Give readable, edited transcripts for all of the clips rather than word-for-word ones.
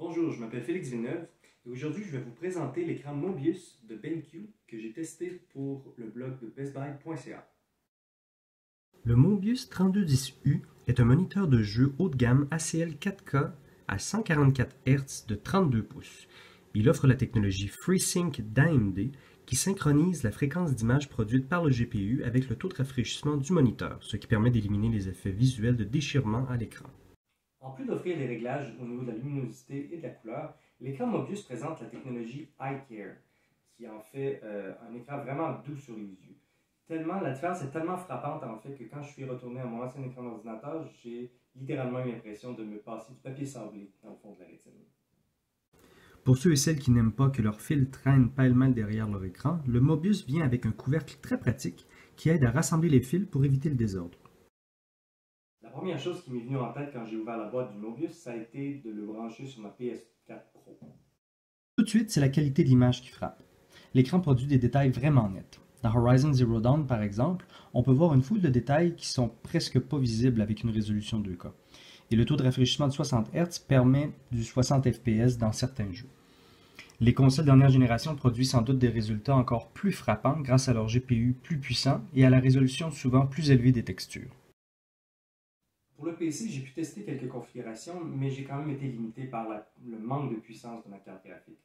Bonjour, je m'appelle Félix Villeneuve et aujourd'hui je vais vous présenter l'écran Mobius de BenQ que j'ai testé pour le blog de bestbuy.ca. Le Mobius 3210U est un moniteur de jeu haut de gamme ACL 4K à 144 Hz de 32 pouces. Il offre la technologie FreeSync d'AMD qui synchronise la fréquence d'image produite par le GPU avec le taux de rafraîchissement du moniteur, ce qui permet d'éliminer les effets visuels de déchirement à l'écran. En plus d'offrir des réglages au niveau de la luminosité et de la couleur, l'écran Mobius présente la technologie iCare, qui en fait un écran vraiment doux sur les yeux. La différence est tellement frappante en fait que quand je suis retourné à mon ancien écran d'ordinateur, j'ai littéralement eu l'impression de me passer du papier sablé dans le fond de la rétine. Pour ceux et celles qui n'aiment pas que leur fil traîne pêle-mêle derrière leur écran, le Mobius vient avec un couvercle très pratique qui aide à rassembler les fils pour éviter le désordre. La première chose qui m'est venue en tête quand j'ai ouvert la boîte du Mobius, ça a été de le brancher sur ma PS4 Pro. Tout de suite, c'est la qualité de l'image qui frappe. L'écran produit des détails vraiment nets. Dans Horizon Zero Dawn, par exemple, on peut voir une foule de détails qui sont presque pas visibles avec une résolution 2K. Et le taux de rafraîchissement de 60 Hz permet du 60 FPS dans certains jeux. Les consoles dernière génération produisent sans doute des résultats encore plus frappants grâce à leur GPU plus puissant et à la résolution souvent plus élevée des textures. Pour le PC, j'ai pu tester quelques configurations, mais j'ai quand même été limité par le manque de puissance de ma carte graphique.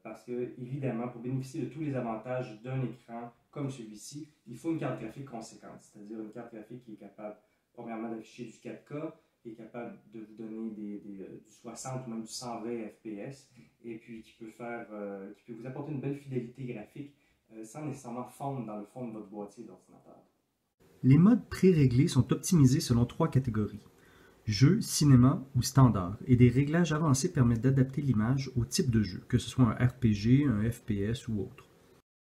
Parce que, évidemment, pour bénéficier de tous les avantages d'un écran comme celui-ci, il faut une carte graphique conséquente, c'est-à-dire une carte graphique qui est capable, premièrement, d'afficher du 4K, qui est capable de vous donner du 60 ou même du 120 FPS, et puis qui peut vous apporter une belle fidélité graphique sans nécessairement fondre dans le fond de votre boîtier d'ordinateur. Les modes pré-réglés sont optimisés selon 3 catégories: jeu, cinéma ou standard, et des réglages avancés permettent d'adapter l'image au type de jeu, que ce soit un RPG, un FPS ou autre.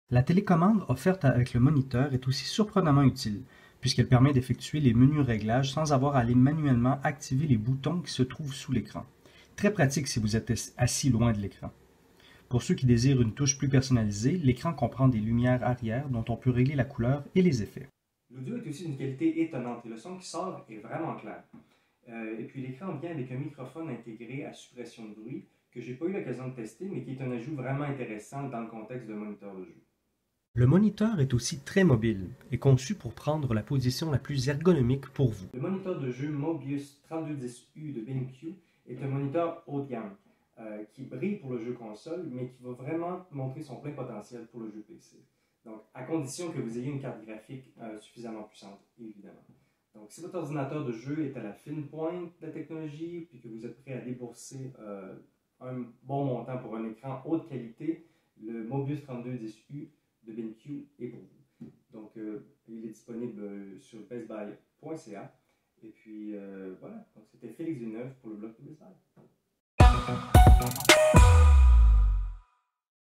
La télécommande offerte avec le moniteur est aussi surprenamment utile, puisqu'elle permet d'effectuer les menus réglages sans avoir à aller manuellement activer les boutons qui se trouvent sous l'écran. Très pratique si vous êtes assis loin de l'écran. Pour ceux qui désirent une touche plus personnalisée, l'écran comprend des lumières arrière dont on peut régler la couleur et les effets. L'audio est aussi d'une qualité étonnante et le son qui sort est vraiment clair. Et puis l'écran vient avec un microphone intégré à suppression de bruit que j'ai pas eu l'occasion de tester mais qui est un ajout vraiment intéressant dans le contexte d'un moniteur de jeu. Le moniteur est aussi très mobile et conçu pour prendre la position la plus ergonomique pour vous. Le moniteur de jeu Mobius 3210U de BenQ est un moniteur haut de gamme qui brille pour le jeu console mais qui va vraiment montrer son plein potentiel pour le jeu PC. Donc, à condition que vous ayez une carte graphique suffisamment puissante, évidemment. Donc, si votre ordinateur de jeu est à la fine pointe de la technologie, puis que vous êtes prêt à débourser un bon montant pour un écran haute qualité, le Mobius 3210U de BenQ est pour vous. Donc, il est disponible sur bestbuy.ca. Et puis, voilà. Donc, c'était Félix Villeneuve pour le blog de Best Buy.